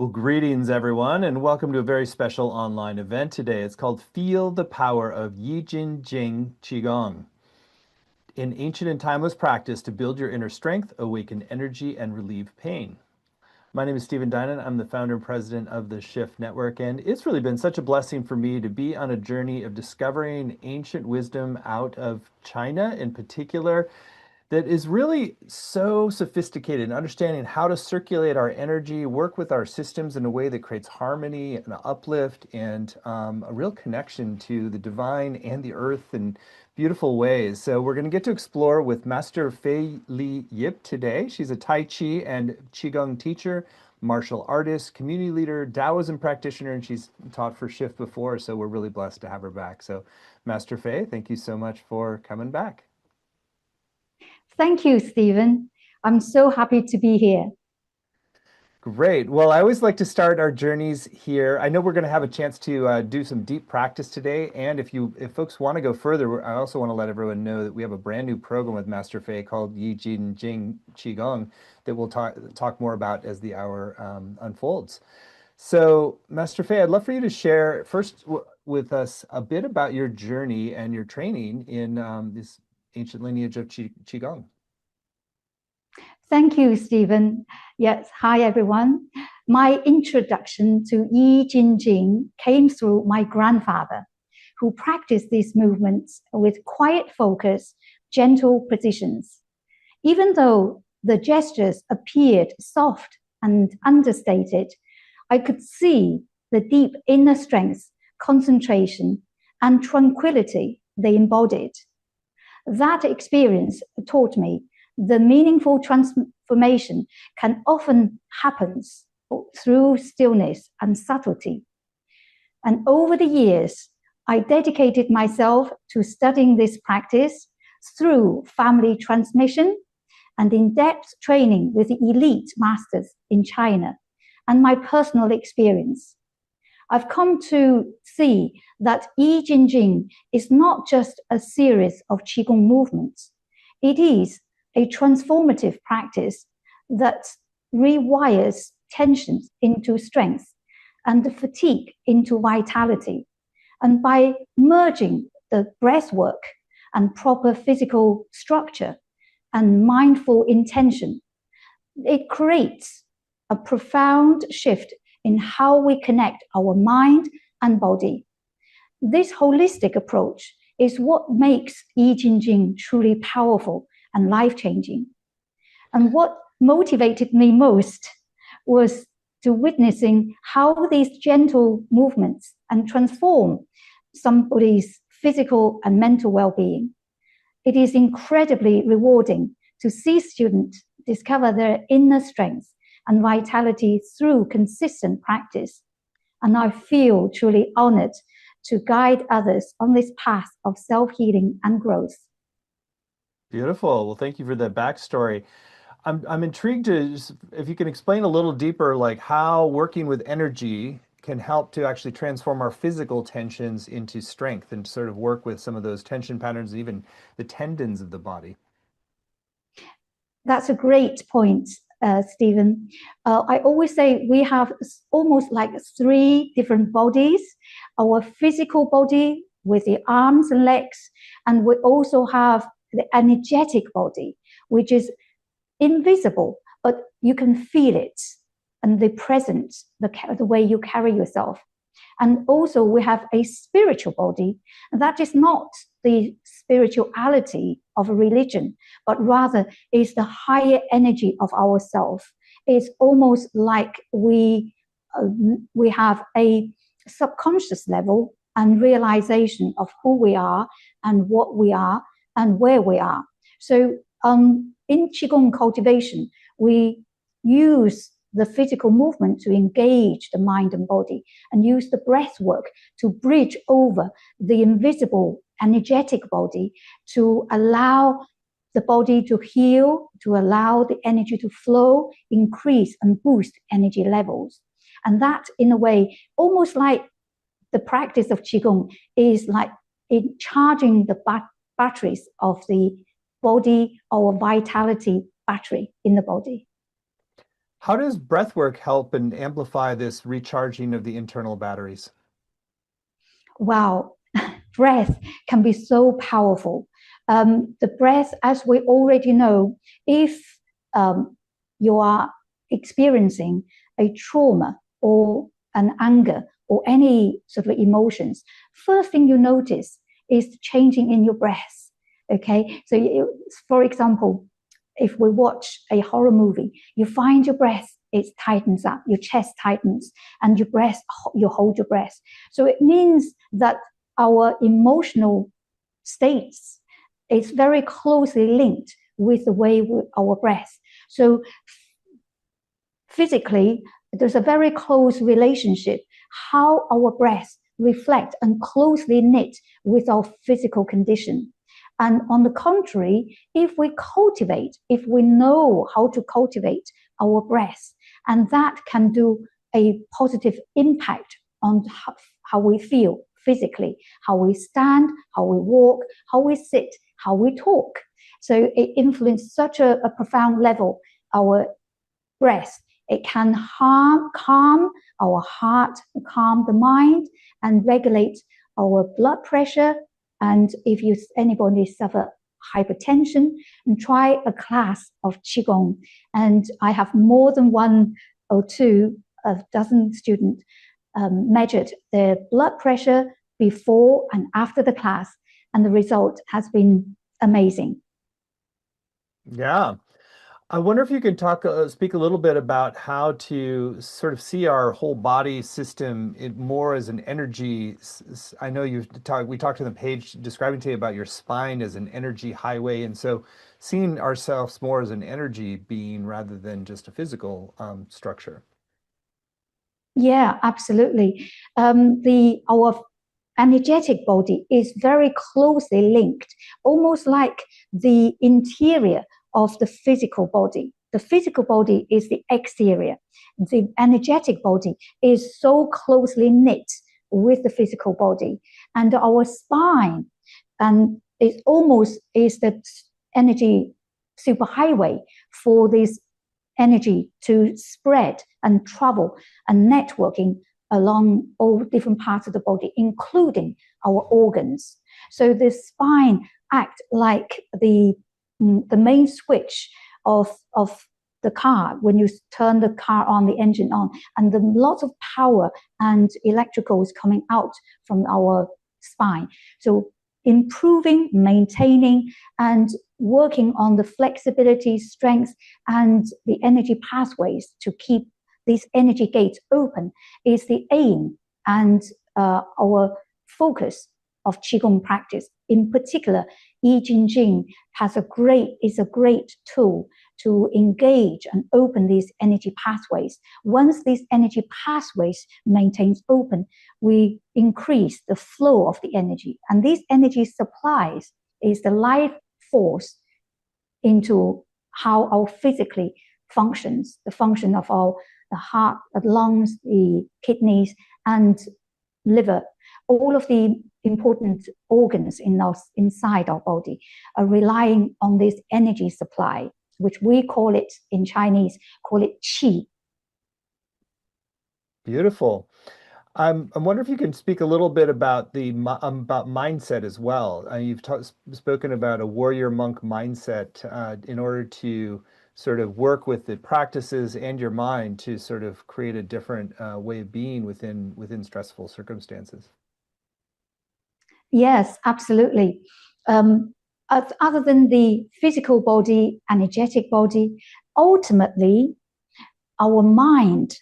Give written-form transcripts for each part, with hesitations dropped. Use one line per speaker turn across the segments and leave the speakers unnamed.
Well, greetings everyone, and welcome to a very special online event today. It's called Feel the Power of Yi Jin Jing Qigong, an ancient and timeless practice to build your inner strength, awaken energy, and relieve pain. My name is Stephen Dinan. I'm the founder and president of the Shift Network, and it's really been such a blessing for me to be on a journey of discovering ancient wisdom out of China in particular, that is really so sophisticated in understanding how to circulate our energy, work with our systems in a way that creates harmony and uplift and a real connection to the divine and the earth in beautiful ways. So we're going to get to explore with Master Faye Li Yip today. She's a Tai Chi and Qigong teacher, martial artist, community leader, Taoism practitioner, and she's taught for Shift before, so we're really blessed to have her back. So Master Faye, thank you so much for coming back.
Thank you, Stephen. I'm so happy to be here.
Great. Well, I always like to start our journeys here. I know we're going to have a chance to do some deep practice today, and if folks want to go further, I also want to let everyone know that we have a brand new program with Master Faye called Yi Jin Jing Qigong that we'll talk more about as the hour unfolds. So, Master Faye, I'd love for you to share first with us a bit about your journey and your training in this ancient lineage of Qigong.
Thank you, Stephen. Yes, hi, everyone. My introduction to Yi Jin Jing came through my grandfather, who practiced these movements with quiet focus, gentle precisions. Even though the gestures appeared soft and understated, I could see the deep inner strength, concentration, and tranquility they embodied. That experience taught me the meaningful transformation can often happen through stillness and subtlety. And over the years, I dedicated myself to studying this practice through family transmission and in-depth training with the elite masters in China and my personal experience. I've come to see that Yi Jin Jing is not just a series of Qigong movements. It is a transformative practice that rewires tensions into strength and the fatigue into vitality. And by merging the breath work and proper physical structure and mindful intention, it creates a profound shift in how we connect our mind and body. This holistic approach is what makes Yi Jin Jing truly powerful and life-changing. And what motivated me most was to witnessing how these gentle movements and transform somebody's physical and mental well-being. It is incredibly rewarding to see students discover their inner strength and vitality through consistent practice. And I feel truly honored to guide others on this path of self-healing and growth.
Beautiful. Well, thank you for that backstory. I'm intrigued if you can explain a little deeper, like how working with energy can help to actually transform our physical tensions into strength and sort of work with some of those tension patterns and even the tendons of the body.
That's a great point, Stephen. I always say we have almost like 3 different bodies: our physical body with the arms and legs, and we also have the energetic body, which is invisible, but you can feel it, and the presence, the way you carry yourself. And also we have a spiritual body, and that is not the spirituality of a religion, but rather is the higher energy of ourself. It's almost like we have a subconscious level and realization of who we are and what we are and where we are. So in Qigong cultivation, we use the physical movement to engage the mind and body, and use the breath work to bridge over the invisible energetic body to allow the body to heal, to allow the energy to flow, increase and boost energy levels. And that, in a way, almost like the practice of Qigong is like in charging the batteries of the body, our vitality battery in the body.
How does breath work help and amplify this recharging of the internal batteries?
Wow, breath can be so powerful. The breath, as we already know, if you are experiencing a trauma or an anger or any sort of emotions, first thing you notice is changing in your breath. Okay, so for example, if we watch a horror movie, you find your breath, it tightens up, your chest tightens, and your breath, you hold your breath. So it means that our emotional states is very closely linked with the way our breath. So physically, there's a very close relationship how our breath reflect and closely knit with our physical condition. And on the contrary, if we know how to cultivate our breath, and that can do a positive impact on how we feel physically, how we stand, how we walk, how we sit, how we talk. So it influences such a profound level our breath. It can calm our heart, calm the mind, and regulate our blood pressure. And if anybody suffer hypertension, and try a class of Qigong. And I have more than one or two, a dozen students measured their blood pressure before and after the class, and the result has been amazing.
Yeah. I wonder if you could speak a little bit about how to sort of see our whole body system more as an energy. I know we talked on the page describing to you about your spine as an energy highway. And so seeing ourselves more as an energy being rather than just a physical structure.
Yeah, absolutely. Our energetic body is very closely linked, almost like the interior of the physical body. The physical body is the exterior. The energetic body is so closely knit with the physical body, and our spine and it almost is the energy superhighway for this energy to spread and travel and networking along all different parts of the body, including our organs. So the spine acts like the main switch of the car when you turn the car on, the engine on, and the lots of power and electricals coming out from our spine. So improving, maintaining, and working on the flexibility, strength, and the energy pathways to keep these energy gates open is the aim and our focus of Qigong practice. In particular, Yi Jin Jing is a great tool to engage and open these energy pathways. Once these energy pathways maintains open, we increase the flow of the energy. And these energy supplies is the life force into how our physically functions, the function of the heart, the lungs, the kidneys, and liver. All of the important organs inside our body are relying on this energy supply, which we call it in Chinese, call it qi.
Beautiful. I'm wondering if you can speak a little bit about about mindset as well. You've spoken about a warrior monk mindset in order to sort of work with the practices and your mind to sort of create a different way of being within stressful circumstances.
Yes, absolutely. Other than the physical body, energetic body, ultimately, our mind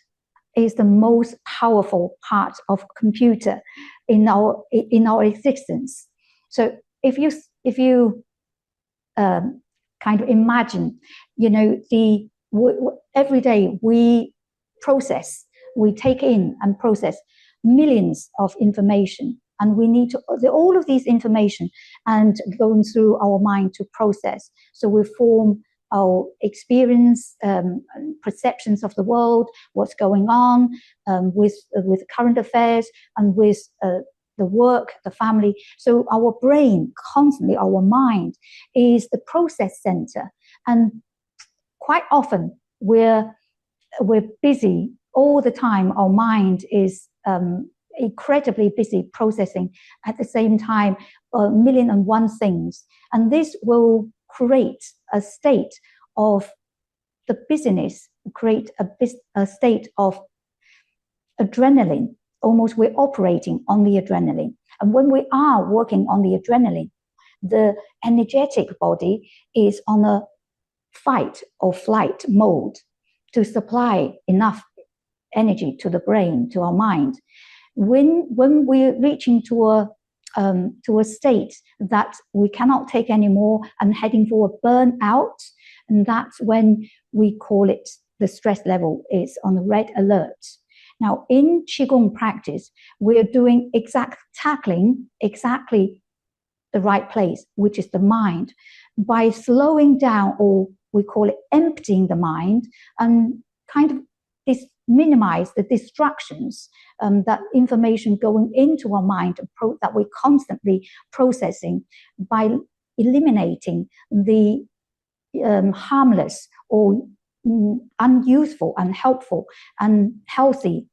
is the most powerful part of computer in our existence. So if you kind of imagine, every day we take in and process millions of information, and we need to all of these information and going through our mind to process. So we form our experience, perceptions of the world, what's going on with current affairs and with the work, the family. So our brain constantly, our mind is the process center. And quite often we're we're busy all the time. Our mind is incredibly busy processing at the same time a million and one things. And this will create a state of the busyness, create a state of adrenaline. Almost we're operating on the adrenaline. And when we are working on the adrenaline, the energetic body is on a fight or flight mode to supply enough energy to the brain, to our mind. When we're reaching to a state that we cannot take anymore and heading for a burnout, and that's when we call it the stress level is on the red alert. Now, in Qigong practice, we're doing tackling exactly the right place, which is the mind, by slowing down, or we call it emptying the mind, and kind of minimize the distractions, that information going into our mind that we're constantly processing, by eliminating the harmless or unuseful, unhelpful, unhealthy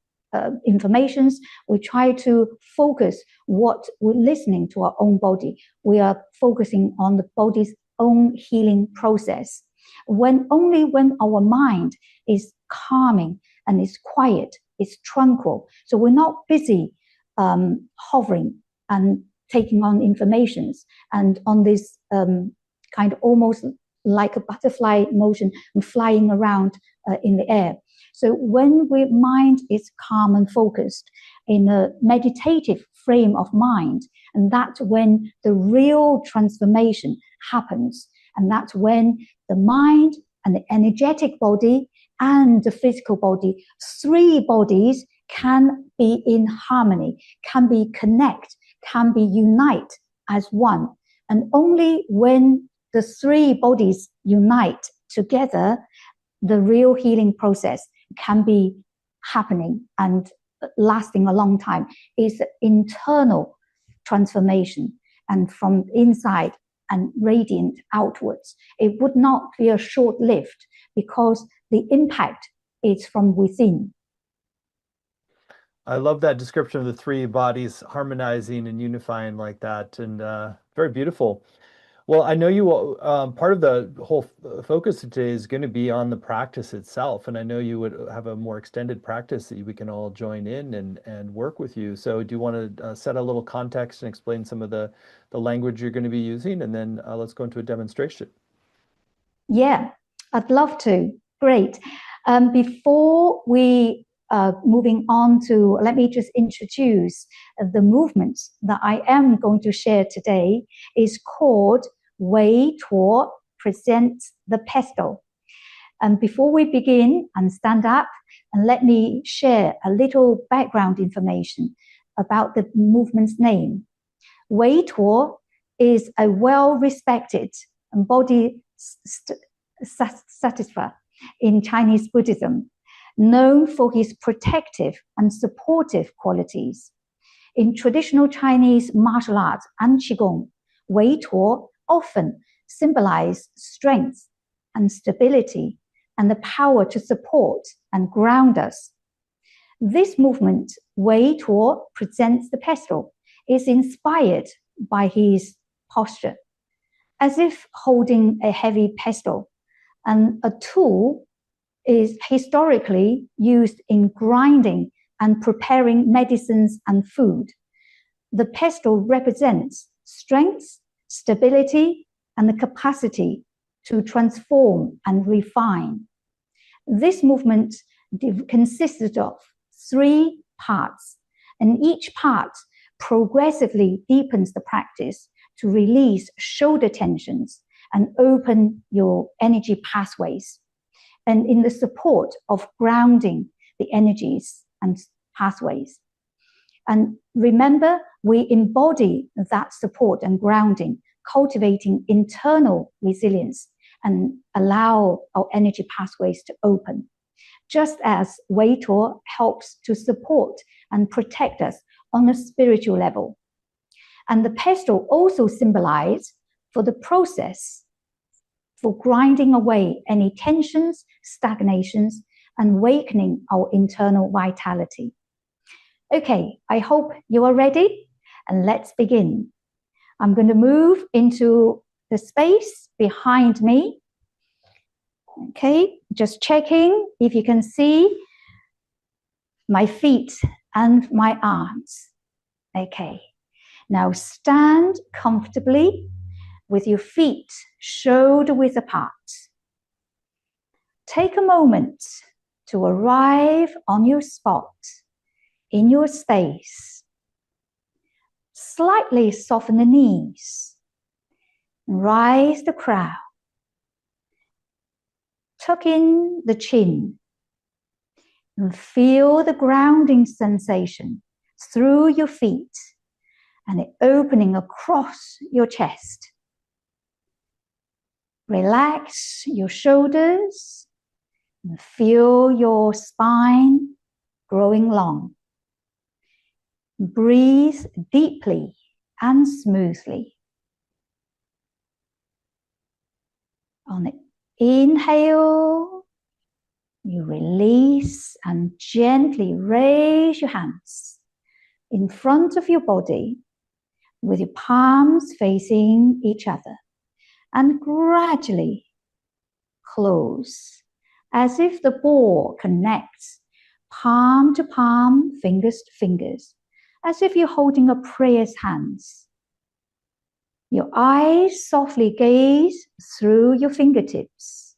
informations. We try to focus what we're listening to our own body. We are focusing on the body's own healing process. Only when our mind is calming and is quiet, is tranquil. So we're not busy hovering and taking on informations and on this kind of almost like a butterfly motion and flying around in the air. So when our mind is calm and focused in a meditative frame of mind, and that's when the real transformation happens. And that's when the mind and the energetic body and the physical body, three bodies can be in harmony, can be connect, can be unite as one. And only when the three bodies unite together, the real healing process can be happening and lasting a long time. It's internal transformation, and from inside and radiant outwards. It would not be a short-lived, because the impact is from within.
I love that description of the three bodies harmonizing and unifying like that, and very beautiful. Well, I know you part of the whole focus today is going to be on the practice itself, and I know you would have a more extended practice that we can all join in and work with you. So do you want to set a little context and explain some of the language you're going to be using, and then let's go into a demonstration.
Yeah, I'd love to. Great. Before we moving on to, let me just introduce the movements that I am going to share today. Is called Wei Tuo presents the Pestle. And before we begin and stand up, and let me share a little background information about the movement's name. Wei Tuo is a well-respected body satisfier in Chinese Buddhism, known for his protective and supportive qualities. In traditional Chinese martial arts and Qigong, Wei Tuo often symbolize strength and stability and the power to support and ground us. This movement, Wei Tuo presents the Pestle, is inspired by his posture, as if holding a heavy pestle, and a tool is historically used in grinding and preparing medicines and food. The pestle represents strength, stability, and the capacity to transform and refine. This movement consisted of three parts, and each part progressively deepens the practice to release shoulder tensions and open your energy pathways, and in the support of grounding the energies and pathways. And remember, we embody that support and grounding, cultivating internal resilience and allow our energy pathways to open. Just as Wei Tuo helps to support and protect us on a spiritual level. And the pestle also symbolizes for the process, for grinding away any tensions, stagnations, and awakening our internal vitality. Okay, I hope you are ready, and let's begin. I'm going to move into the space behind me. Okay, just checking if you can see my feet and my arms. Okay, now stand comfortably with your feet shoulder width apart. Take a moment to arrive on your spot in your space. Slightly soften the knees. Rise the crown. Tuck in the chin. And feel the grounding sensation through your feet and it opening across your chest. Relax your shoulders and feel your spine growing long. Breathe deeply and smoothly. On the inhale, you release and gently raise your hands in front of your body with your palms facing each other and gradually close as if the ball connects palm to palm, fingers to fingers, as if you're holding a prayer's hands. Your eyes softly gaze through your fingertips.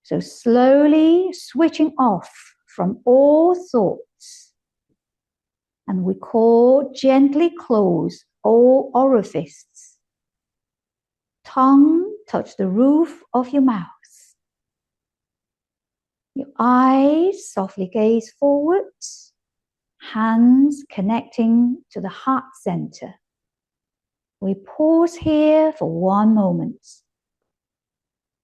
So slowly switching off from all thoughts. And we call gently close all orifices. Tongue touch the roof of your mouth. Your eyes softly gaze forward. Hands connecting to the heart center. We pause here for one moment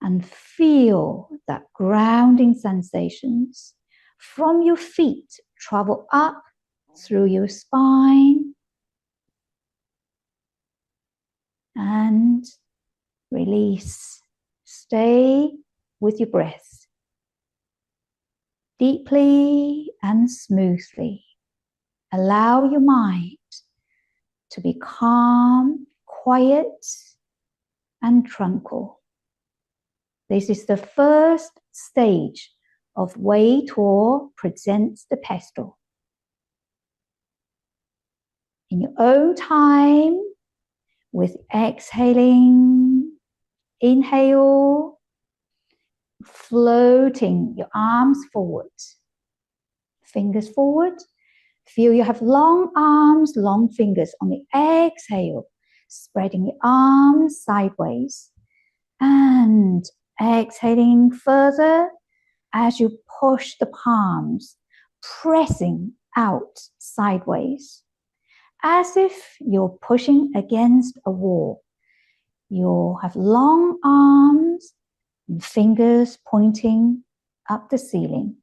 and feel that grounding sensations from your feet travel up through your spine and release. Stay with your breath deeply and smoothly. Allow your mind to be calm, quiet, and tranquil. This is the first stage of Wei Tuo presents the Pestle. In your own time, with exhaling, inhale, floating your arms forward, fingers forward. Feel you have long arms, long fingers on the exhale, spreading your arms sideways and exhaling further as you push the palms, pressing out sideways, as if you're pushing against a wall. You'll have long arms and fingers pointing up the ceiling.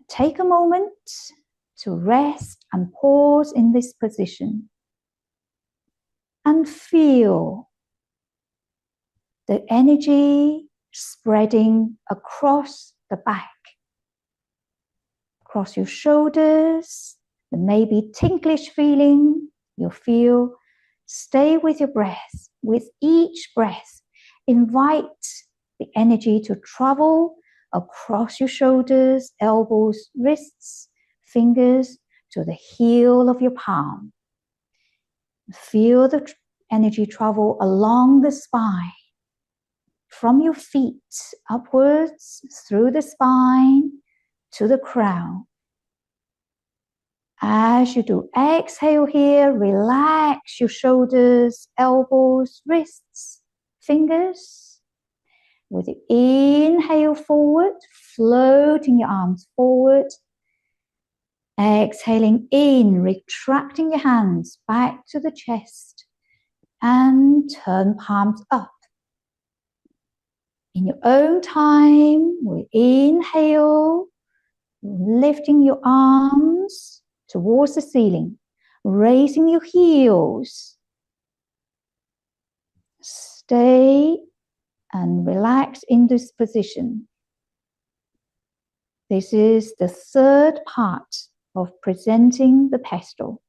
Take a moment to rest and pause in this position and feel the energy spreading across the back, across your shoulders. There may be tinklish feeling you'll feel. Stay with your breath. With each breath, invite the energy to travel across your shoulders, elbows, wrists, fingers to the heel of your palm. Feel the energy travel along the spine, from your feet upwards through the spine to the crown. As you do exhale here, relax your shoulders, elbows, wrists, fingers. With the inhale forward, floating your arms forward. Exhaling in, retracting your hands back to the chest and turn palms up. In your own time, we inhale, lifting your arms towards the ceiling, raising your heels. Stay and relax in this position. This is the third part of presenting the pestle.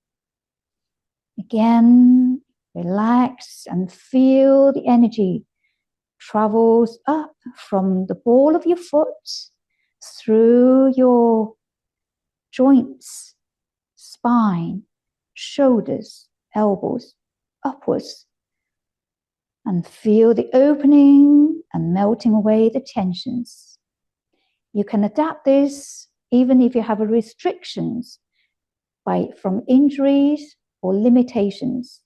Again, relax and feel the energy travels up from the ball of your foot through your joints, spine, shoulders, elbows, upwards, and feel the opening and melting away the tensions. You can adapt this even if you have restrictions from injuries or limitations.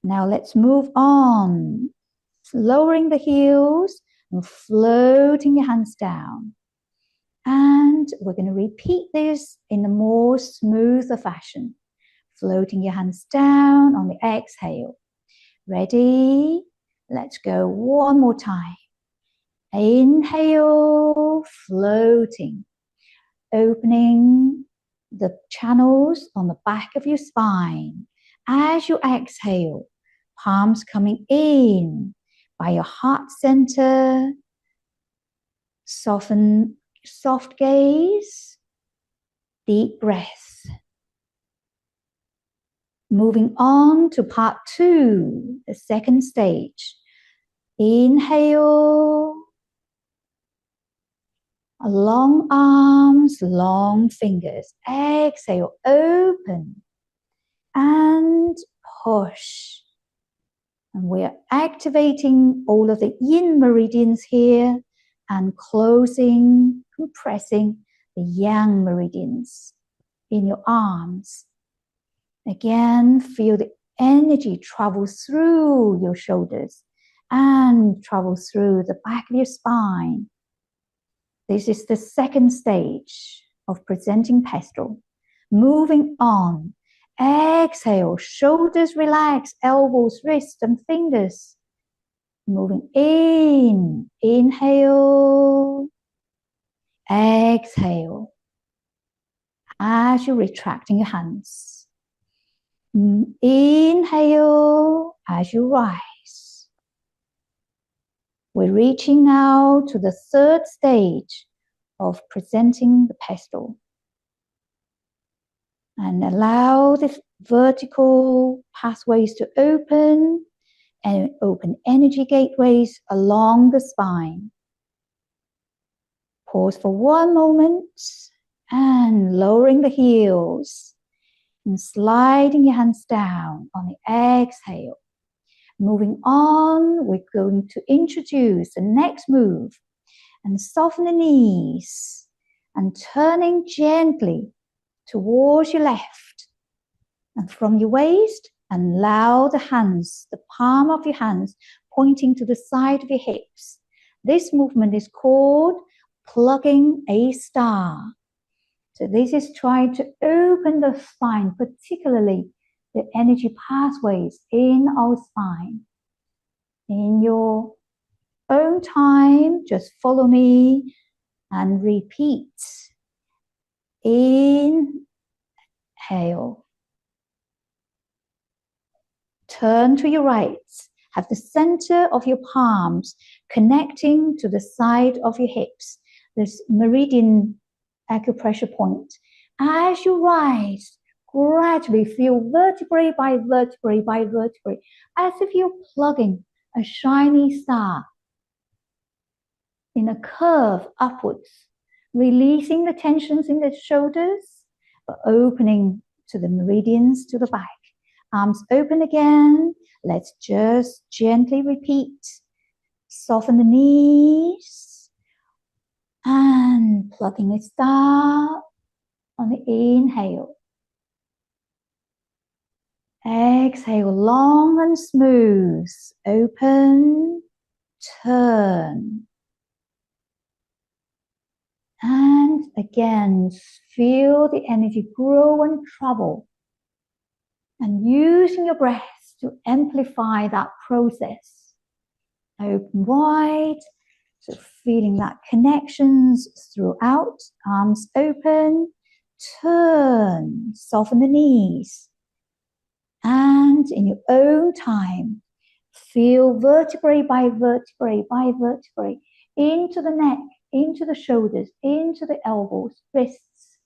Now let's move on. Lowering the heels and floating your hands down. And we're going to repeat this in a more smoother fashion. Floating your hands down on the exhale. Ready? Let's go one more time. Inhale, floating. Opening the channels on the back of your spine. As you exhale, palms coming in by your heart center. Soften, soft gaze, deep breath. Moving on to part 2, the second stage. Inhale. Long arms, long fingers. Exhale, open and push. And we're activating all of the yin meridians here and closing, compressing the yang meridians in your arms. Again, feel the energy travel through your shoulders and travel through the back of your spine. This is the second stage of presenting Pestle. Moving on. Exhale, shoulders relax, elbows, wrists, and fingers. Moving in. Inhale. Exhale. As you're retracting your hands. Inhale as you rise. We're reaching now to the third stage of presenting the pestle. And allow the vertical pathways to open and open energy gateways along the spine. Pause for one moment and lowering the heels and sliding your hands down on the exhale. Moving on, we're going to introduce the next move and soften the knees and turning gently towards your left and from your waist, and allow the hands, the palm of your hands pointing to the side of your hips. This movement is called plucking a star. So this is trying to open the spine, particularly the energy pathways in our spine. In your own time, just follow me and repeat. Inhale. Turn to your right. Have the center of your palms connecting to the side of your hips. This meridian acupressure point. As you rise, gradually feel vertebrae by vertebrae by vertebrae, as if you're plugging a shiny star in a curve upwards, releasing the tensions in the shoulders, but opening to the meridians to the back. Arms open again. Let's just gently repeat. Soften the knees and plucking a star on the inhale. Exhale, long and smooth. Open, turn. And again, feel the energy grow and travel. And using your breath to amplify that process. Open wide, so feeling that connections throughout. Arms open, turn, soften the knees. And in your own time, feel vertebrae by vertebrae by vertebrae into the neck, into the shoulders, into the elbows, wrists.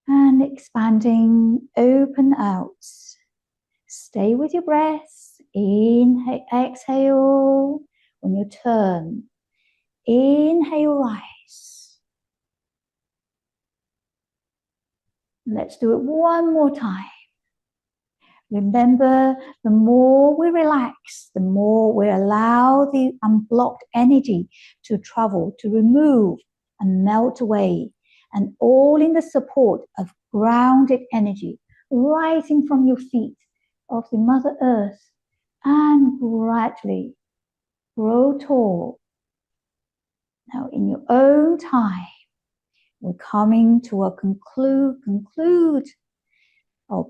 And expanding, open out. Stay with your breath. Inhale, exhale. When you turn, inhale, rise. Let's do it one more time. Remember, the more we relax, the more we allow the unblocked energy to travel, to remove and melt away, and all in the support of grounded energy rising from your feet of the Mother Earth, and gradually grow tall. Now, in your own time, we're coming to a conclude of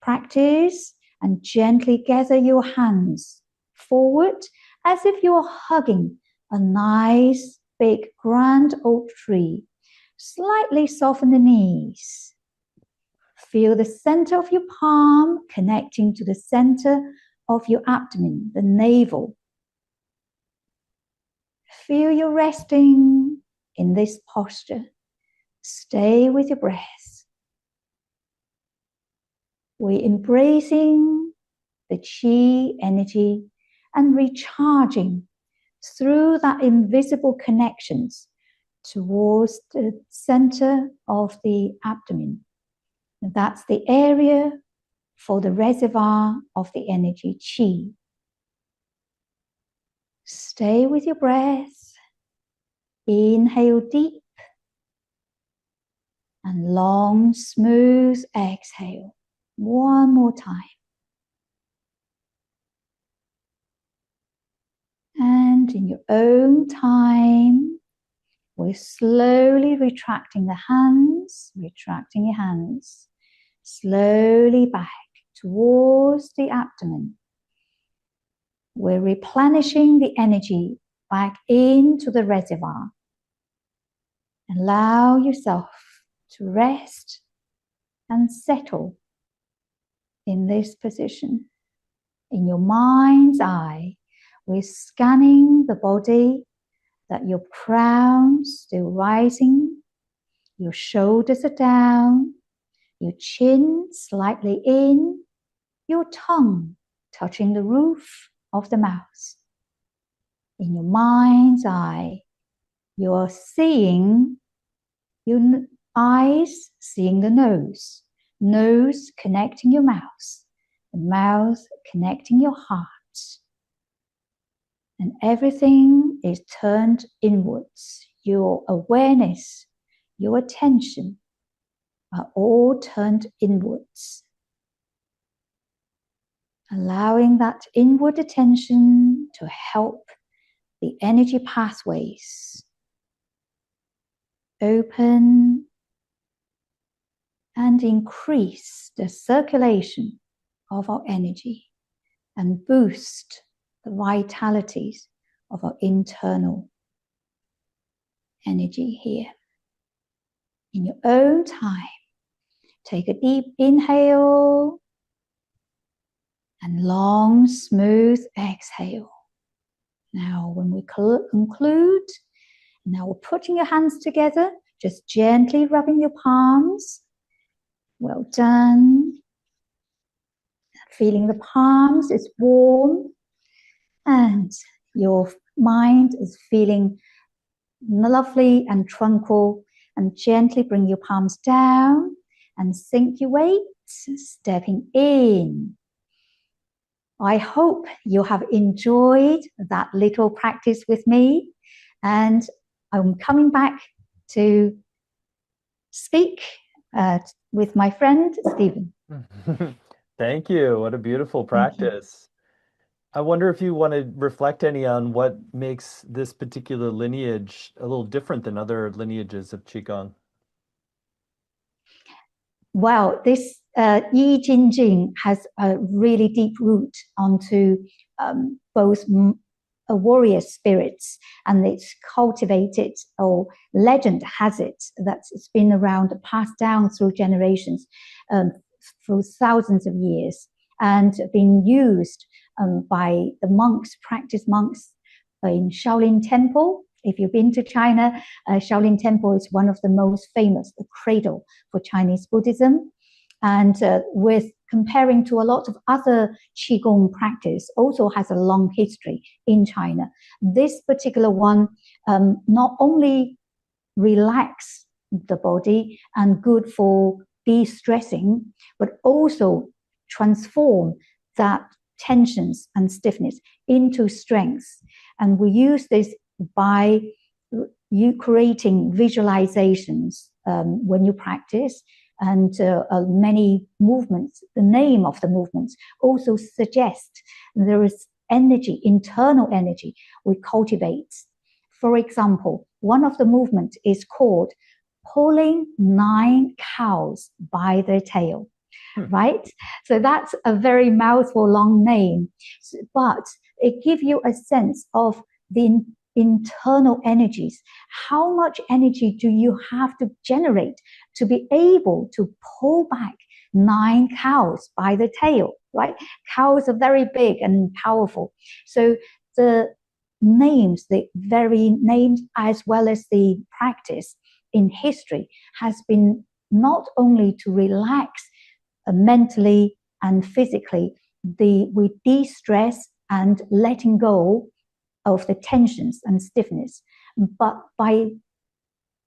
practice, and gently gather your hands forward as if you're hugging a nice big grand oak tree. Slightly soften the knees. Feel the center of your palm connecting to the center of your abdomen, the navel. Feel you resting in this posture. Stay with your breath. We're embracing the Qi energy and recharging through that invisible connections towards the center of the abdomen. And that's the area for the reservoir of the energy Qi. Stay with your breath. Inhale deep and long, smooth exhale. One more time. And in your own time, we're slowly retracting the hands, retracting your hands, slowly back towards the abdomen. We're replenishing the energy back into the reservoir. Allow yourself to rest and settle in this position. In your mind's eye, we're scanning the body, that your crown's still rising, your shoulders are down, your chin slightly in, your tongue touching the roof of the mouth. In your mind's eye, you are seeing your eyes, seeing the nose, nose connecting your mouth, the mouth connecting your heart. And everything is turned inwards. Your awareness, your attention are all turned inwards. Allowing that inward attention to help the energy pathways open and increase the circulation of our energy and boost the vitalities of our internal energy here. In your own time, take a deep inhale and long, smooth exhale. Now, when we conclude, now we're putting your hands together, just gently rubbing your palms. Well done. Feeling the palms, it's warm, and your mind is feeling lovely and tranquil, and gently bring your palms down and sink your weight, stepping in. I hope you have enjoyed that little practice with me, and I'm coming back to speak with my friend Stephen.
Thank you. What a beautiful practice. I wonder if you want to reflect any on what makes this particular lineage a little different than other lineages of Qigong.
Well, this Yi Jin Jing has a really deep root onto both warrior spirits, and it's cultivated, or legend has it that it's been around, passed down through generations, through thousands of years, and been used by the monks, practice monks in Shaolin Temple If you've been to China, Shaolin Temple is one of the most famous, the cradle for Chinese Buddhism. And with comparing to a lot of other Qigong practice, also has a long history in China. This particular one not only relax the body and good for de-stressing, but also transform that tensions and stiffness into strengths. And we use this by you creating visualizations when you practice, and many movements, the name of the movements also suggest there is energy, internal energy we cultivate. For example, one of the movements is called pulling 9 cows by their tail, right? So that's a very mouthful, long name, but it gives you a sense of the internal energies. How much energy do you have to generate to be able to pull back 9 cows by the tail, right? Cows are very big and powerful. So the names, the very names, as well as the practice in history has been not only to relax mentally and physically, we de-stress and letting go of the tensions and stiffness, but by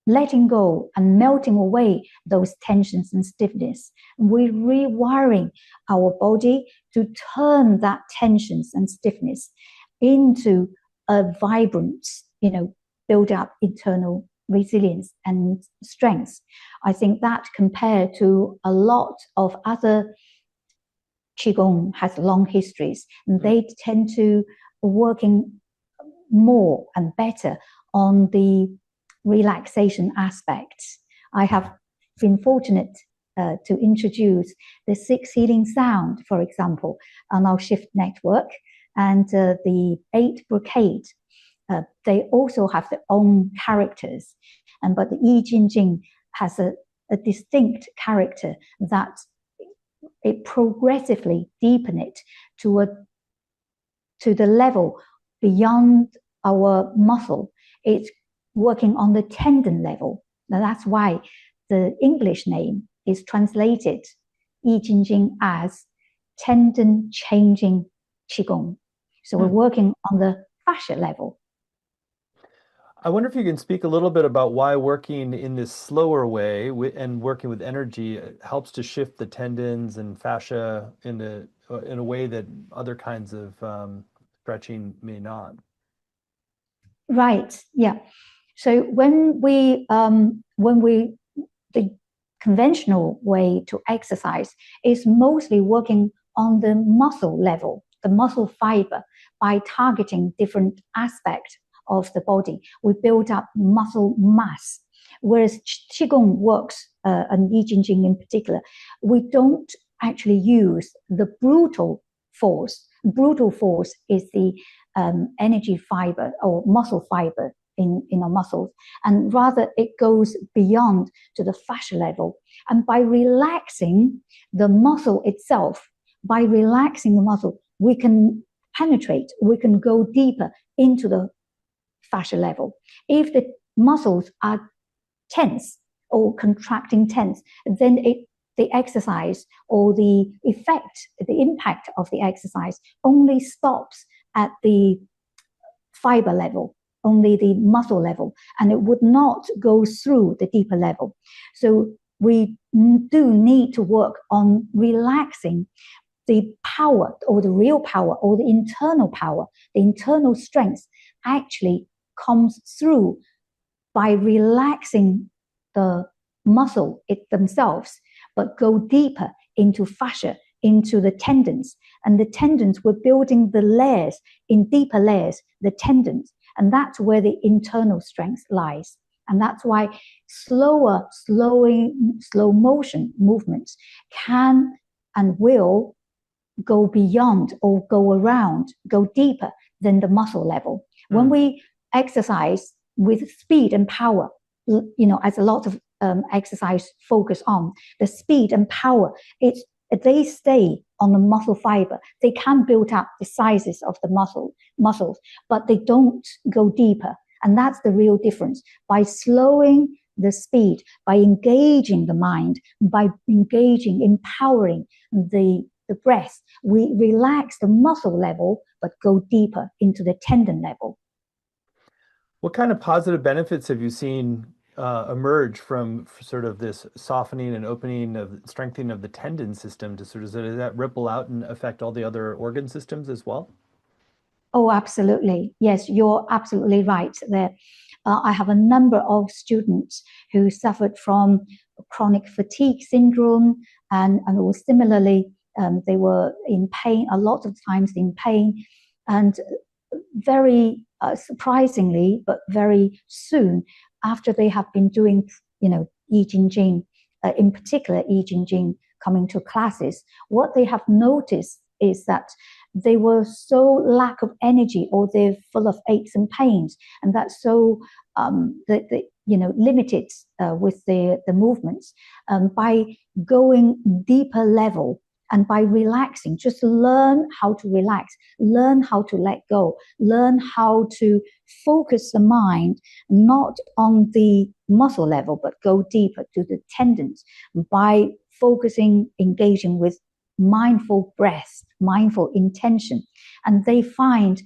letting go and melting away those tensions and stiffness, we're rewiring our body to turn that tensions and stiffness into a vibrant, build up internal resilience and strength. I think that compared to a lot of other Qigong has long histories, and they tend to working more and better on the relaxation aspects. I have been fortunate to introduce the 6 healing sound, for example, on our Shift network, and the 8 brocade. They also have their own characters, but the Yi Jin Jing has a distinct character that it progressively deepen it to the level beyond our muscle. It's working on the tendon level. Now that's why the English name is translated Yi Jin Jing as tendon changing Qigong. So we're working on the fascia level.
I wonder if you can speak a little bit about why working in this slower way and working with energy helps to shift the tendons and fascia in a way that other kinds of stretching may not.
Right. Yeah. So when we the conventional way to exercise is mostly working on the muscle level, the muscle fiber, by targeting different aspects of the body. We build up muscle mass. Whereas Qigong works, and Yi Jin Jing in particular, we don't actually use the brutal force. Brutal force is the energy fiber or muscle fiber in our muscles, and rather it goes beyond to the fascia level. And by relaxing the muscle itself, we can penetrate, we can go deeper into the fascia level. If the muscles are tense or contracting tense, then the exercise or the effect, the impact of the exercise only stops at the fiber level, only the muscle level, and it would not go through the deeper level. So we do need to work on relaxing the power or the real power or the internal strength actually comes through by relaxing the muscle themselves, but go deeper into fascia, into the tendons. And the tendons, we're building the layers, in deeper layers, the tendons. And that's where the internal strength lies. And that's why slow motion movements can and will go beyond or go around, go deeper than the muscle level. When we exercise with speed and power, as a lot of exercise focus on, the speed and power, they stay on the muscle fiber. They can build up the sizes of the muscles, but they don't go deeper. And that's the real difference. By slowing the speed, by engaging the mind, by empowering the breath, we relax the muscle level, but go deeper into the tendon level.
What kind of positive benefits have you seen emerge from sort of this softening and opening of strengthening of the tendon system to sort of, does that ripple out and affect all the other organ systems as well?
Oh, absolutely. Yes, you're absolutely right there. I have a number of students who suffered from chronic fatigue syndrome, and similarly, they were in pain, a lot of times in pain, and very surprisingly, but very soon after they have been doing, Yi Jin Jing, in particular Yi Jin Jing, coming to classes, what they have noticed is that they were so lack of energy, or they're full of aches and pains, and that's so limited with the movements. By going deeper level and by relaxing, just learn how to relax, learn how to let go, learn how to focus the mind not on the muscle level, but go deeper to the tendons by focusing, engaging with mindful breath, mindful intention. And they find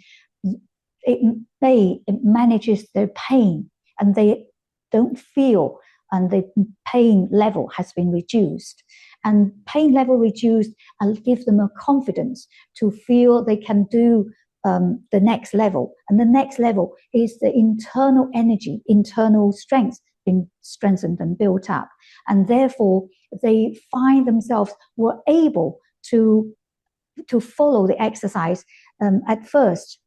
it manages their pain, and they don't feel, and the pain level has been reduced. And pain level reduced and give them a confidence to feel they can do the next level. And the next level is the internal energy, internal strength being strengthened and built up. And therefore, they find themselves were able to follow the exercise at first,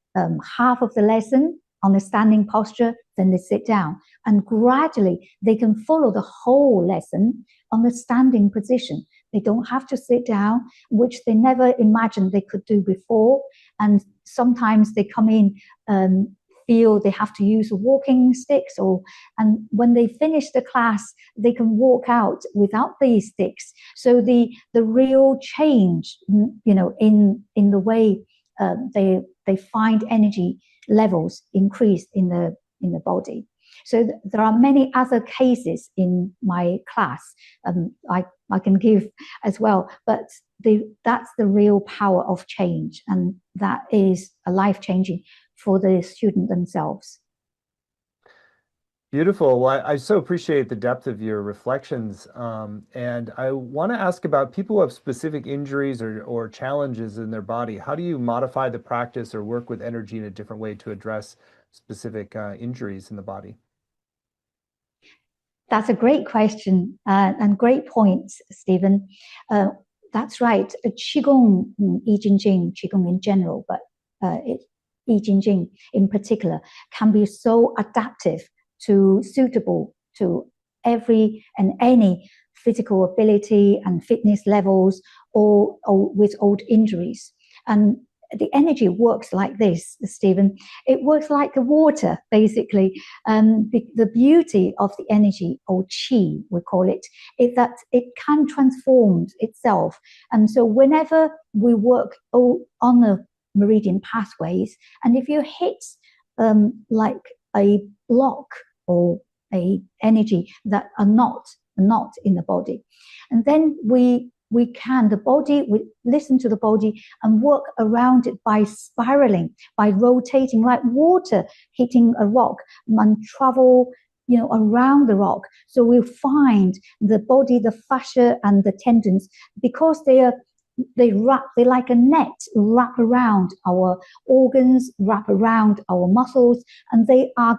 half of the lesson on the standing posture, then they sit down. And gradually, they can follow the whole lesson on the standing position. They don't have to sit down, which they never imagined they could do before. And sometimes they come in, feel they have to use walking sticks, and when they finish the class, they can walk out without these sticks. So the real change, in the way they find energy levels increase in the body. So there are many other cases in my class. I can give as well, but that's the real power of change, and that is a life-changing for the student themselves.
Beautiful. Well, I so appreciate the depth of your reflections. And I want to ask about people who have specific injuries or challenges in their body. How do you modify the practice or work with energy in a different way to address specific injuries in the body?
That's a great question and great points, Stephen. That's right. Qigong, Yi Jin Jing, Qigong in general, but Yi Jin Jing in particular, can be so adaptive suitable to every and any physical ability and fitness levels, or with old injuries. And the energy works like this, Stephen. It works like the water, basically. The beauty of the energy, or qi, we call it, is that it can transform itself. And so whenever we work on the meridian pathways, and if you hit like a block or a energy that are not in the body, and then we listen to the body and work around it by spiraling, by rotating like water hitting a rock, and travel around the rock. So we find the body, the fascia and the tendons, because they like a net, wrap around our organs, wrap around our muscles, and they are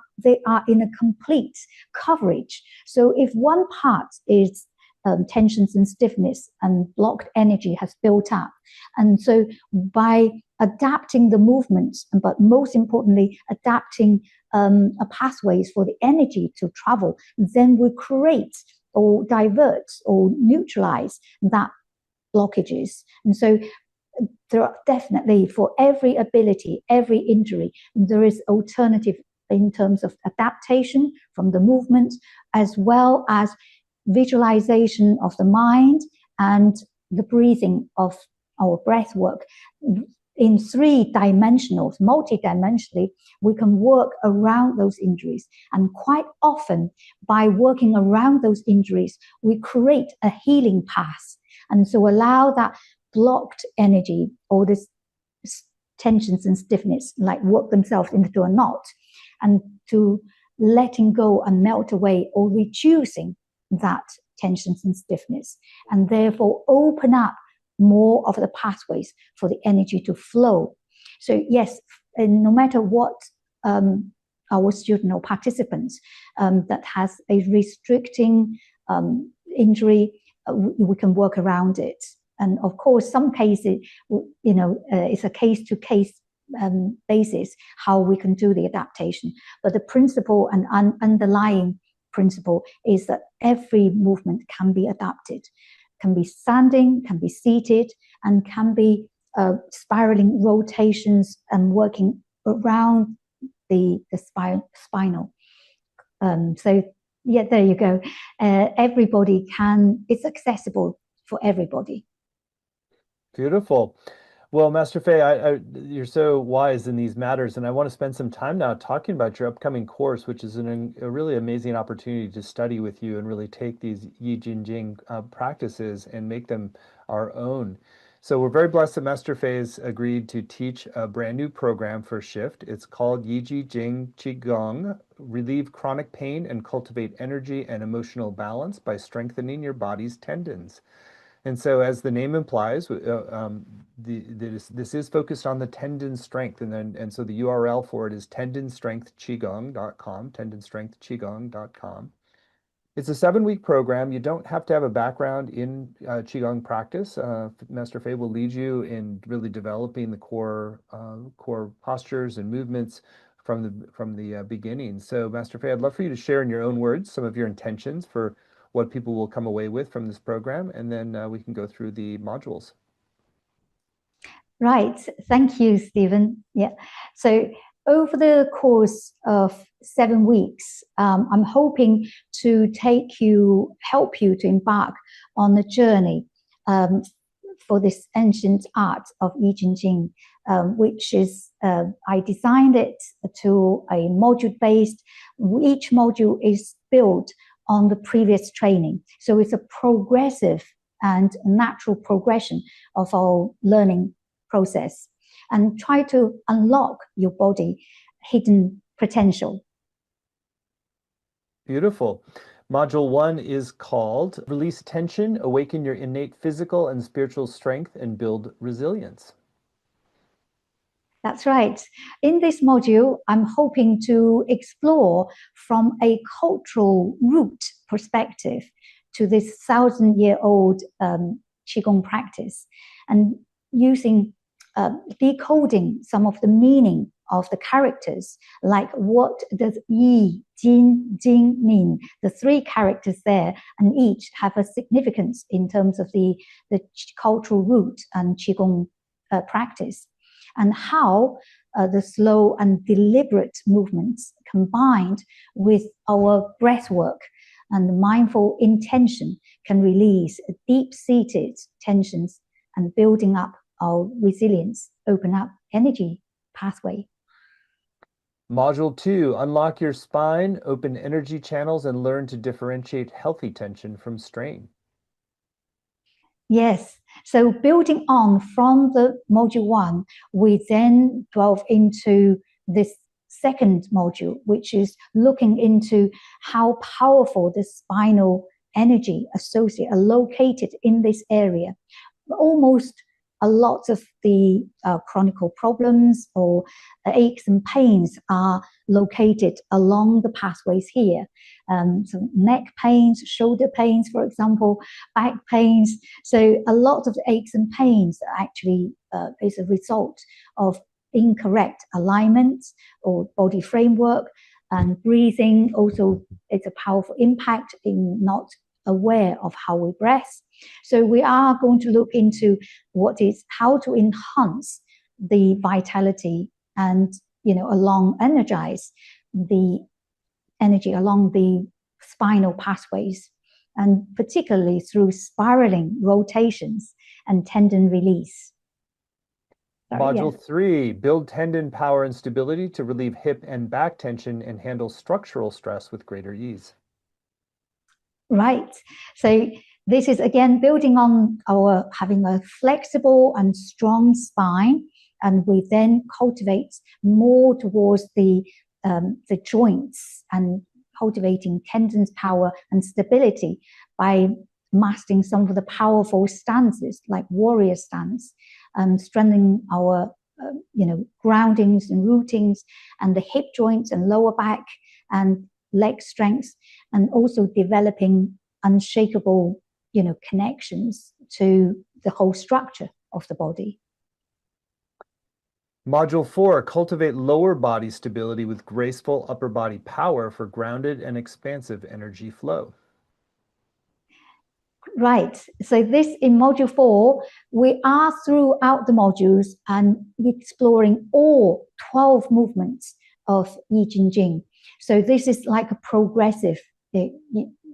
in a complete coverage. So if one part is tensions and stiffness and blocked energy has built up, and so by adapting the movements, but most importantly adapting pathways for the energy to travel, then we create or divert or neutralize that blockages. And so there are definitely, for every ability, every injury, there is alternative in terms of adaptation from the movement, as well as visualization of the mind and the breathing of our breath work. in 3-dimensional, multi-dimensionally, we can work around those injuries. And quite often, by working around those injuries, we create a healing path. And so allow that blocked energy or this tensions and stiffness like work themselves into a knot, and to letting go and melt away or reducing that tensions and stiffness, and therefore open up more of the pathways for the energy to flow. So yes, and no matter what our student or participants that has a restricting injury, we can work around it. And of course, some cases, it's a case-to-case basis how we can do the adaptation. But the principle and underlying principle is that every movement can be adapted, can be standing, can be seated, and can be spiraling rotations and working around the spinal. So yeah, there you go. Everybody can, it's accessible for everybody.
Beautiful. Well, Master Faye, you're so wise in these matters, and I want to spend some time now talking about your upcoming course, which is a really amazing opportunity to study with you and really take these Yi Jin Jing practices and make them our own. So we're very blessed that Master Faye has agreed to teach a brand new program for Shift. It's called Yi Jin Jing Qigong, Relieve Chronic Pain and Cultivate Energy and Emotional Balance by Strengthening Your Body's Tendons. And so, as the name implies, this is focused on the tendon strength, and so the URL for it is tendonstrengthqigong.com, tendonstrengthqigong.com. It's a 7-week program. You don't have to have a background in Qigong practice. Master Faye will lead you in really developing the core postures and movements from the beginning. So, Master Faye, I'd love for you to share in your own words some of your intentions for what people will come away with from this program, and then we can go through the modules.
Right. Thank you, Stephen. Yeah. So over the course of 7 weeks, I'm hoping to help you to embark on a journey for this ancient art of Yi Jin Jing, which is, I designed it to a module-based. Each module is built on the previous training. So it's a progressive and natural progression of our learning process, and try to unlock your body hidden potential.
Beautiful. Module 1 is called Release Tension, Awaken Your Innate Physical and Spiritual Strength, and Build Resilience.
That's right. In this module, I'm hoping to explore from a cultural root perspective to this 1,000-year-old Qigong practice, and decoding some of the meaning of the characters, like what does Yi, Jin, Jing mean? The 3 characters there, and each have a significance in terms of the cultural root and Qigong practice, and how the slow and deliberate movements combined with our breath work and mindful intention can release deep-seated tensions and building up our resilience, open up energy pathway.
Module 2, Unlock Your Spine, Open Energy Channels, and Learn to Differentiate Healthy Tension from Strain.
Yes, so building on from the module 1, we then delve into this second module, which is looking into how powerful the spinal energy associated are located in this area. Almost a lot of the chronic problems or aches and pains are located along the pathways here. So neck pains, shoulder pains, for example, back pains. So a lot of the aches and pains actually is a result of incorrect alignment or body framework, and breathing also is a powerful impact in not aware of how we breathe. So we are going to look into how to enhance the vitality and energize the energy along the spinal pathways, and particularly through spiraling rotations and tendon release. Sorry,
Module
yes.
3, build tendon power and stability to relieve hip and back tension and handle structural stress with greater ease.
Right. So this is again building on our having a flexible and strong spine, and we then cultivate more towards the joints and cultivating tendons power and stability by mastering some of the powerful stances like warrior stance, strengthening our groundings and rootings and the hip joints and lower back and leg strength, and also developing unshakable connections to the whole structure of the body.
Module 4, cultivate lower body stability with graceful upper body power for grounded and expansive energy flow.
Right. So this in module 4, we are throughout the modules and exploring all 12 movements of Yi Jin Jing. So this is like a progressive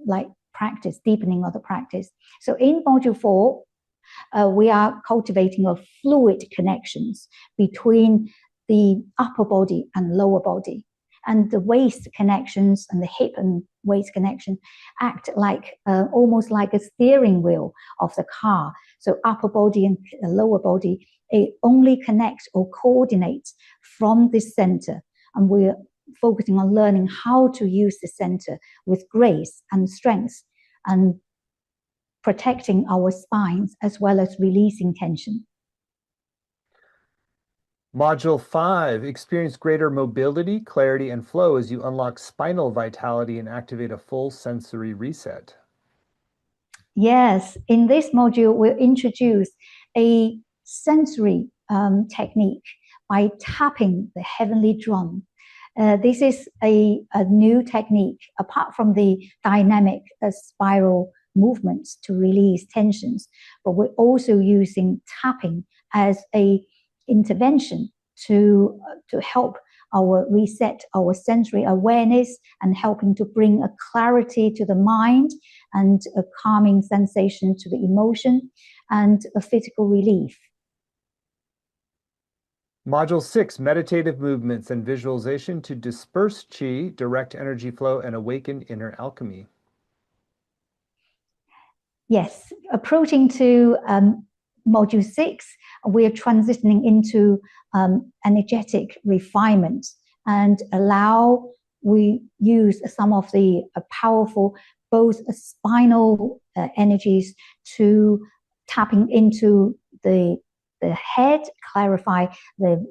like practice, deepening of the practice. So in module 4, we are cultivating a fluid connections between the upper body and lower body. And the waist connections and the hip and waist connection act like almost like a steering wheel of the car. So upper body and lower body, it only connects or coordinates from the center. And we're focusing on learning how to use the center with grace and strength and protecting our spines as well as releasing tension.
Module 5, experience greater mobility, clarity, and flow as you unlock spinal vitality and activate a full sensory reset.
Yes, in this module, we'll introduce a sensory technique by tapping the heavenly drum. This is a new technique, apart from the dynamic spiral movements to release tensions, but we're also using tapping as a intervention to help our reset our sensory awareness and helping to bring a clarity to the mind and a calming sensation to the emotion and a physical relief.
Module 6, meditative movements and visualization to disperse qi, direct energy flow, and awaken inner alchemy.
Yes, approaching to module 6, we are transitioning into energetic refinement and we use some of the powerful both spinal energies to tapping into the head, clarify the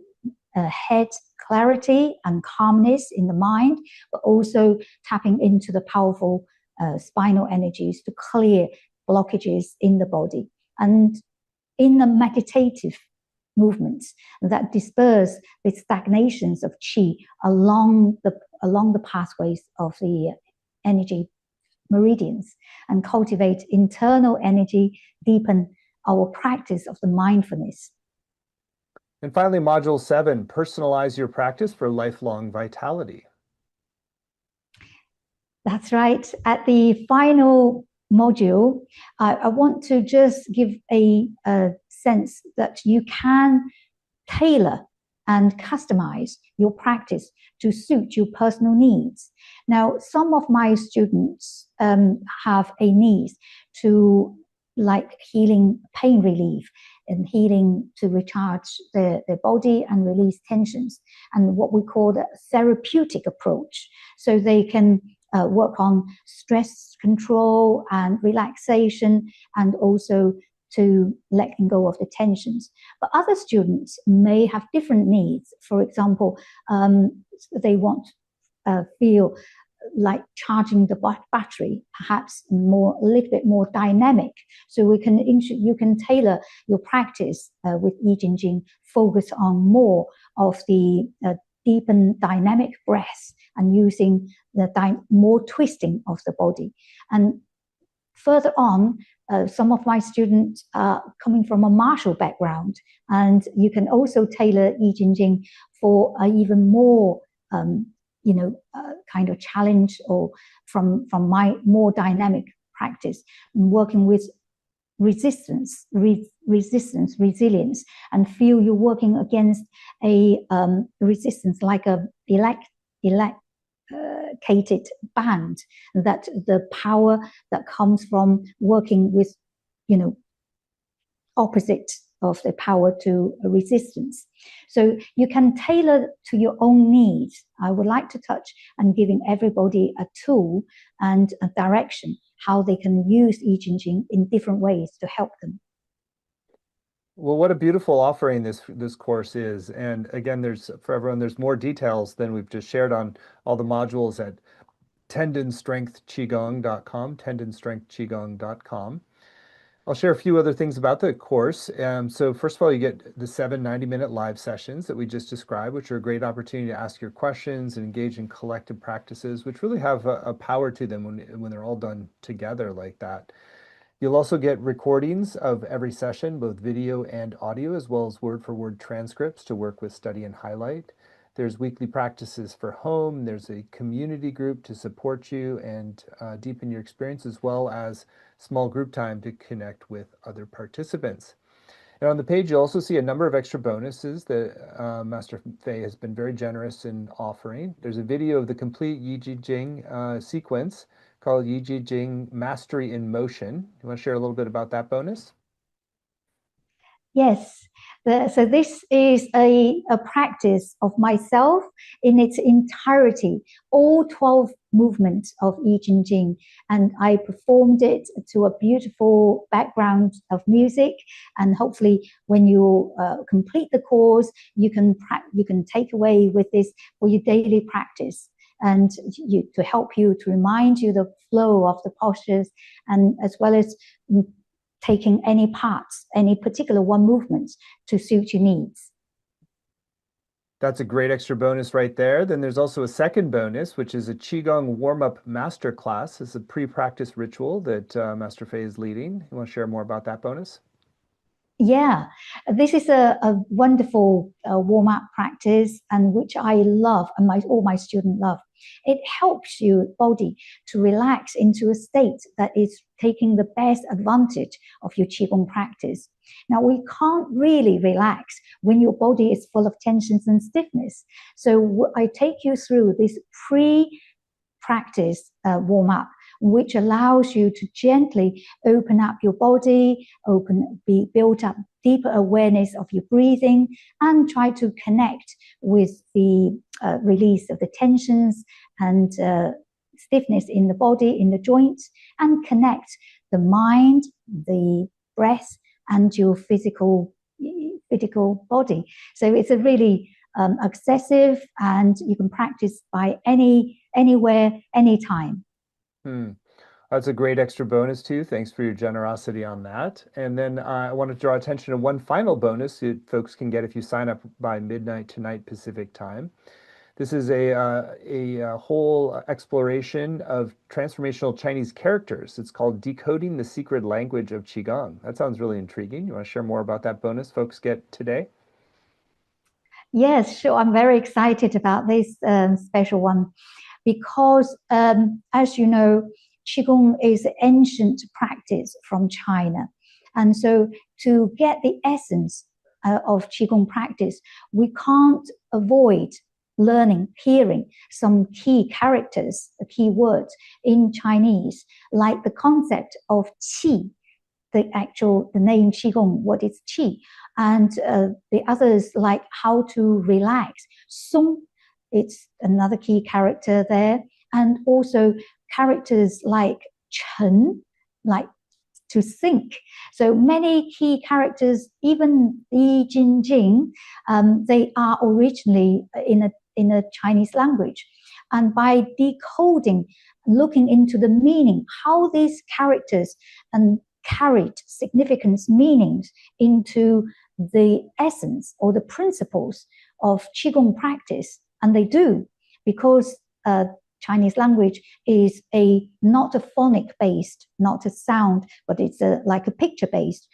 head clarity and calmness in the mind, but also tapping into the powerful spinal energies to clear blockages in the body. And in the meditative movements that disperse the stagnations of qi along the pathways of the energy meridians and cultivate internal energy, deepen our practice of the mindfulness.
And finally, module 7, personalize your practice for lifelong vitality.
That's right. At the final module, I want to just give a sense that you can tailor and customize your practice to suit your personal needs. Now, some of my students have a need to like healing pain relief and healing to recharge their body and release tensions, and what we call the therapeutic approach. So they can work on stress control and relaxation and also to letting go of the tensions. But other students may have different needs. For example, they want feel like charging the battery, perhaps a little bit more dynamic. So you can tailor your practice with Yi Jin Jing, focus on more of the deepen dynamic breaths and using the more twisting of the body. And further on, some of my students are coming from a martial background, and you can also tailor Yi Jin Jing for even more kind of challenge or from my more dynamic practice, working with resilience, and feel you're working against a resistance like a electricated band, that the power that comes from working with, opposite of the power to resistance. So you can tailor to your own needs. I would like to touch on giving everybody a tool and a direction how they can use Yi Jin Jing in different ways to help them.
Well, what a beautiful offering this course is. And again, for everyone, there's more details than we've just shared on all the modules at tendonstrengthqigong.com, tendonstrengthqigong.com. I'll share a few other things about the course. So first of all, you get the 7 90-minute live sessions that we just described, which are a great opportunity to ask your questions and engage in collective practices, which really have a power to them when they're all done together like that. You'll also get recordings of every session, both video and audio, as well as word-for-word transcripts to work with, study, and highlight. There's weekly practices for home. There's a community group to support you and deepen your experience, as well as small group time to connect with other participants. And on the page, you'll also see a number of extra bonuses that Master Faye has been very generous in offering. There's a video of the complete Yi Jin Jing sequence called Yi Jin Jing Mastery in Motion. You want to share a little bit about that bonus?
Yes. So this is a practice of myself in its entirety, all 12 movements of Yi Jin Jing, and I performed it to a beautiful background of music. And hopefully, when you complete the course, you can take away with this for your daily practice, and to help you, to remind you the flow of the postures, and as well as taking any parts, any particular one movement to suit your needs.
That's a great extra bonus right there. Then there's also a second bonus, which is a Qigong warm-up masterclass. It's a pre-practice ritual that Master Faye is leading. You want to share more about that bonus?
Yeah, this is a wonderful warm-up practice, and which I love, and all my students love. It helps your body to relax into a state that is taking the best advantage of your Qigong practice. Now, we can't really relax when your body is full of tensions and stiffness. So I take you through this pre-practice warm-up, which allows you to gently open up your body, build up deeper awareness of your breathing, and try to connect with the release of the tensions and stiffness in the body, in the joints, and connect the mind, the breath, and your physical body. So it's a really accessible, and you can practice by anywhere, anytime.
That's a great extra bonus too. Thanks for your generosity on that. And then I want to draw attention to one final bonus that folks can get if you sign up by midnight tonight Pacific time. This is a whole exploration of transformational Chinese characters. It's called Decoding the Secret Language of Qigong. That sounds really intriguing. You want to share more about that bonus folks get today?
Yes, sure. I'm very excited about this special one because, as you know, Qigong is an ancient practice from China. And so to get the essence of Qigong practice, we can't avoid hearing some key characters, key words in Chinese, like the concept of qi, the name Qigong, what is qi, and the others like how to relax. Song, it's another key character there, and also characters like chen, like to think. So many key characters, even Yi Jin Jing, they are originally in a Chinese language. And by decoding, looking into the meaning, how these characters carried significant meanings into the essence or the principles of Qigong practice, and they do, because Chinese language is not a phonic based, not a sound, but it's like a picture based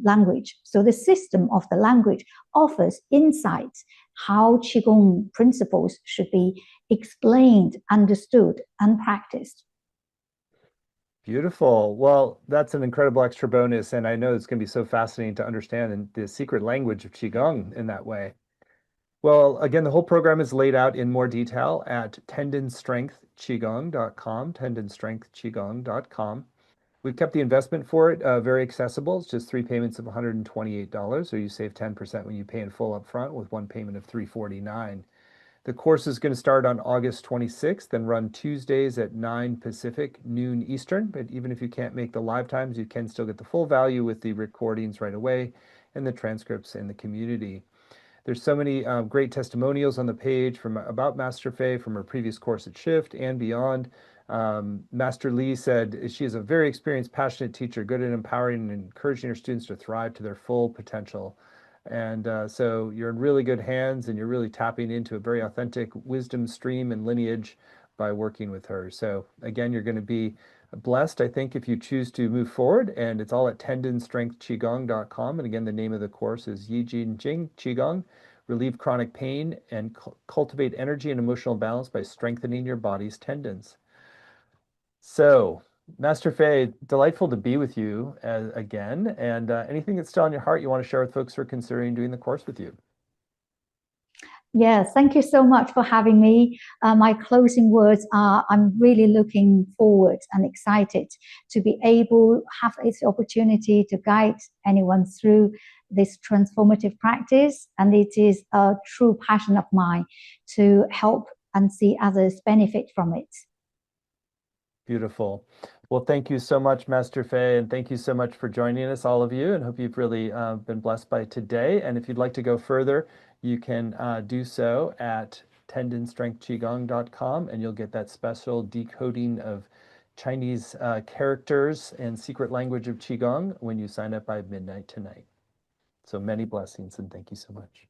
language. So the system of the language offers insights how Qigong principles should be explained, understood, and practiced.
Beautiful. Well, that's an incredible extra bonus, and I know it's going to be so fascinating to understand the secret language of Qigong in that way. Well, again, the whole program is laid out in more detail at tendonstrengthqigong.com, tendonstrengthqigong.com. We've kept the investment for it very accessible. It's just three payments of $128, so you save 10% when you pay in full up front with one payment of $349. The course is going to start on August 26th and run Tuesdays at 9 Pacific, noon Eastern. But even if you can't make the live times, you can still get the full value with the recordings right away and the transcripts in the community. There's so many great testimonials on the page from about Master Faye from her previous course at Shift and beyond. Master Lee said she is a very experienced, passionate teacher, good at empowering and encouraging her students to thrive to their full potential. And so you're in really good hands, and you're really tapping into a very authentic wisdom stream and lineage by working with her. So again, you're going to be blessed, I think, if you choose to move forward. And it's all at tendonstrengthqigong.com. And again, the name of the course is Yi Jin Jing Qigong. Relieve chronic pain and cultivate energy and emotional balance by strengthening your body's tendons. So, Master Faye, delightful to be with you again. And anything that's still on your heart you want to share with folks who are considering doing the course with you?
Yes, thank you so much for having me. My closing words are I'm really looking forward and excited to be able to have this opportunity to guide anyone through this transformative practice. And it is a true passion of mine to help and see others benefit from it.
Beautiful. Well, thank you so much, Master Faye, and thank you so much for joining us, all of you, and hope you've really been blessed by today. And if you'd like to go further, you can do so at tendonstrengthqigong.com, and you'll get that special decoding of Chinese characters and secret language of Qigong when you sign up by midnight tonight. So many blessings, and thank you so much.